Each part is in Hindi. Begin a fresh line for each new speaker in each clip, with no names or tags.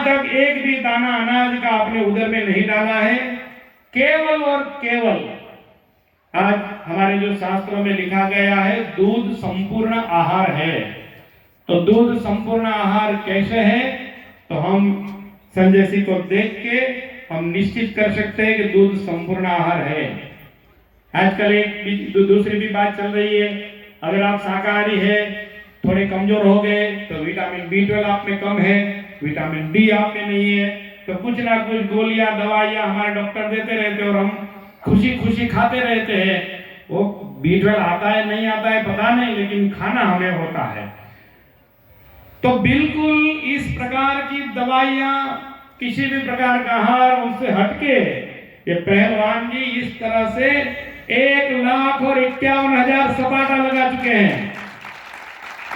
तक एक भी दाना अनाज का आपने उधर में नहीं डाला है, केवल और केवल आज हमारे जो शास्त्रों में लिखा गया है दूध संपूर्ण आहार है। तो दूध संपूर्ण आहार कैसे है, तो हम संजय सिंह को देख के हम निश्चित कर सकते हैं कि दूध संपूर्ण आहार है। आजकल एक दूसरी भी बात चल रही है, अगर आप शाकाहारी है, थोड़े कमजोर हो गए तो विटामिन B12 आप में कम है, विटामिन D आप में नहीं है, तो कुछ ना कुछ गोलियां दवाइयां हमारे डॉक्टर देते रहते हैं और हम खुशी खुशी खाते रहते हैं। वो B12 आता है नहीं आता है पता नहीं, लेकिन खाना हमें होता है। तो बिल्कुल इस प्रकार की दवाइयां, किसी भी प्रकार का आहार उनसे हटके ये पहलवान जी इस तरह से 1,51,000 सपाटा लगा चुके हैं।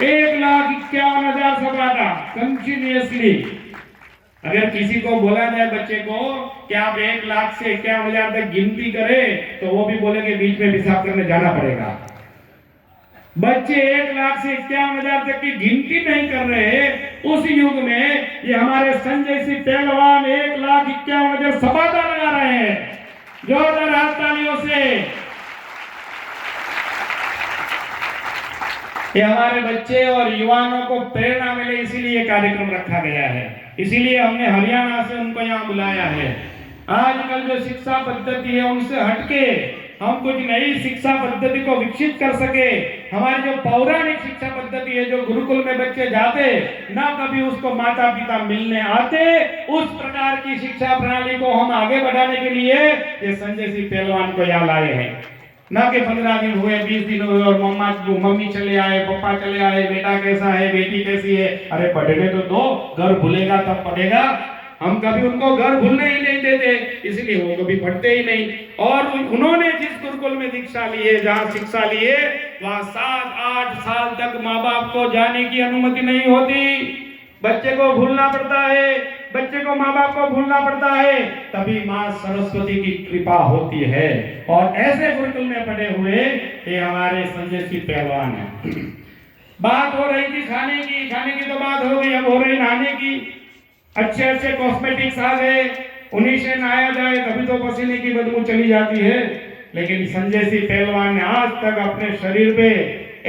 1,51,000 सपाटा कंटिन्यूअसली। अगर किसी को बोला जाए बच्चे को कि आप 1,00,000 से 51,000 तक गिनती करें, तो वो भी बोलेंगे बीच में पेशाब करने जाना पड़ेगा। बच्चे 1,00,000 से 51,000 तक की गिनती नहीं कर रहे, उस युग में ये हमारे संजय सिंह पहलवान 1,51,000 सपाटा लगा रहे हैं। जोरदार तालियों से ये हमारे बच्चे और युवाओं को प्रेरणा मिले, इसीलिए कार्यक्रम रखा गया है। इसीलिए हमने हरियाणा से उनको यहाँ बुलाया है। आजकल जो शिक्षा पद्धति है उनसे हटके हम कुछ नई शिक्षा पद्धति को विकसित कर सके। हमारी जो पौराणिक शिक्षा पद्धति है, जो गुरुकुल में बच्चे जाते ना कभी उसको माता पिता मिलने आते, उस प्रकार की शिक्षा प्रणाली को हम आगे बढ़ाने के लिए ये संजय सिंह पहलवान को यहाँ लाए हैं। ना कि 15 दिन हुए, 20 दिन हुए और मम्मी चले आए, पापा चले आए, बेटा कैसा है, बेटी कैसी है। अरे पढ़ने तो दो, घर भूलेगा तब पढ़ेगा। हम कभी उनको घर भूलने ही नहीं देते, इसलिए वो कभी पढ़ते ही नहीं। और उन्होंने जिस गुरुकुल में दीक्षा ली है, जहाँ शिक्षा ली है, वहाँ 7-8 साल तक माँ बाप को जाने की अनुमति नहीं होती। बच्चे को भूलना पड़ता है, बच्चे को माँ बाप को भूलना पड़ता है, तभी माँ सरस्वती की कृपा होती है। और ऐसे गुरुकुल में पढ़े हुए ये हमारे संजय सिंह पहलवान है। बात हो रही थी खाने की तो बात हो गई, अब हो रही नहाने की। अच्छे अच्छे कॉस्मेटिक्स आ गए, उन्हीं से नहाया जाए तभी तो पसीने की बदबू चली जाती है। लेकिन संजय सिंह पहलवान ने आज तक अपने शरीर पे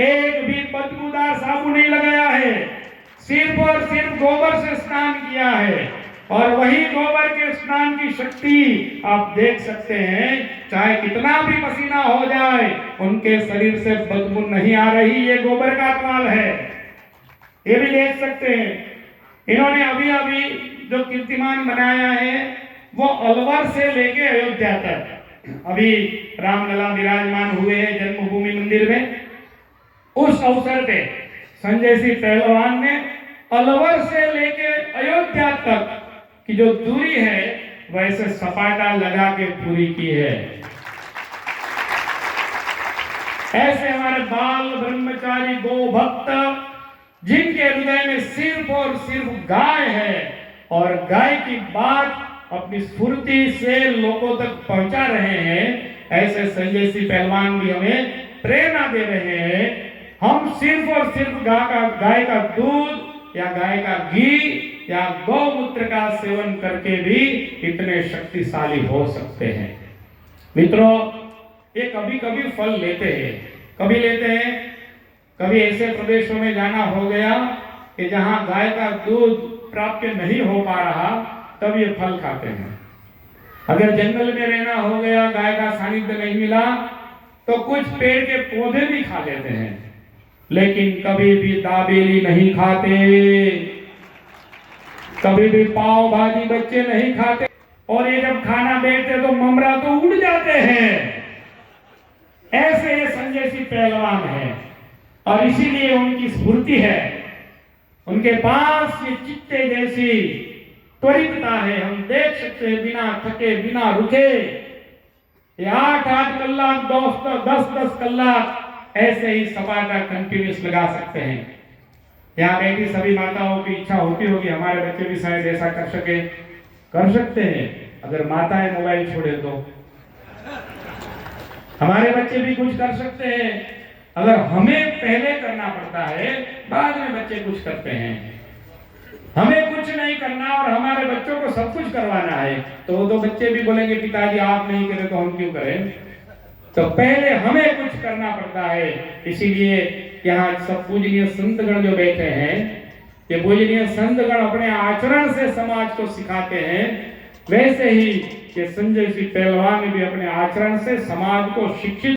एक भी बदबूदार साबुन नहीं लगाया है, सिर्फ और सिर्फ गोबर से स्नान किया है। और वही गोबर के स्नान की शक्ति आप देख सकते हैं, चाहे कितना भी पसीना हो जाए उनके शरीर से बदबू नहीं आ रही। ये गोबर का कमाल है, ये भी देख सकते हैं। इन्होंने अभी अभी जो कीर्तिमान बनाया है वो अलवर से लेके अयोध्या तक, अभी रामलला विराजमान हुए हैं जन्मभूमि मंदिर में। उस अवसर पे संजय सिंह पहलवान ने अलवर से लेके अयोध्या तक की जो दूरी है वैसे सपाटा लगा के पूरी की है। ऐसे हमारे बाल ब्रह्मचारी गो भक्त जिनके हृदय में सिर्फ और सिर्फ गाय है और गाय की बात अपनी स्फूर्ति से लोगों तक पहुंचा रहे हैं, ऐसे संजय सिंह पहलवान भी हमें प्रेरणा दे रहे हैं। हम सिर्फ और सिर्फ गाय का दूध या गाय का घी या गौमूत्र का सेवन करके भी इतने शक्तिशाली हो सकते हैं। मित्रों, ये कभी कभी फल लेते हैं, कभी ऐसे प्रदेशों में जाना हो गया कि जहां गाय का दूध प्राप्त नहीं हो पा रहा, तब ये फल खाते हैं। अगर जंगल में रहना हो गया, गाय का सानिध्य नहीं मिला, तो कुछ पेड़ के पौधे भी खा लेते हैं, लेकिन कभी भी दाबेली नहीं खाते, कभी भी पाव भाजी बच्चे नहीं खाते। और ये जब खाना बैठते तो ममरा तो उड़ जाते हैं। ऐसे ये संजय सिंह पहलवान है और इसीलिए उनकी स्फूर्ति है, उनके पास ये चित्ते जैसी त्वरितता है। हम देख सकते हैं बिना थके बिना रुके ये 8-8 कलाक 10-10 कलाक ऐसे ही सपाटा कंटिन्यूस लगा सकते हैं। यहाँ बैठी सभी माताओं की इच्छा होती होगी हमारे बच्चे भी शायद ऐसा कर सकते हैं। अगर माताएं मोबाइल छोड़े तो हमारे बच्चे भी कुछ कर सकते हैं। अगर हमें पहले करना पड़ता है, बाद में बच्चे कुछ करते हैं। हमें कुछ नहीं करना और हमारे बच्चों को सब कुछ करवाना है, तो वो दो बच्चे भी बोलेंगे पिताजी आप नहीं करें तो हम क्यों करें। तो पहले हमें कुछ करना पड़ता है। इसीलिए यहाँ सब पूजनीय संतगण जो बैठे हैं, ये पूजनीय संतगण अपने आचरण से समाज को सिखाते हैं। वैसे ही ये संजय सिंह पहलवान ने भी अपने आचरण से समाज को शिक्षित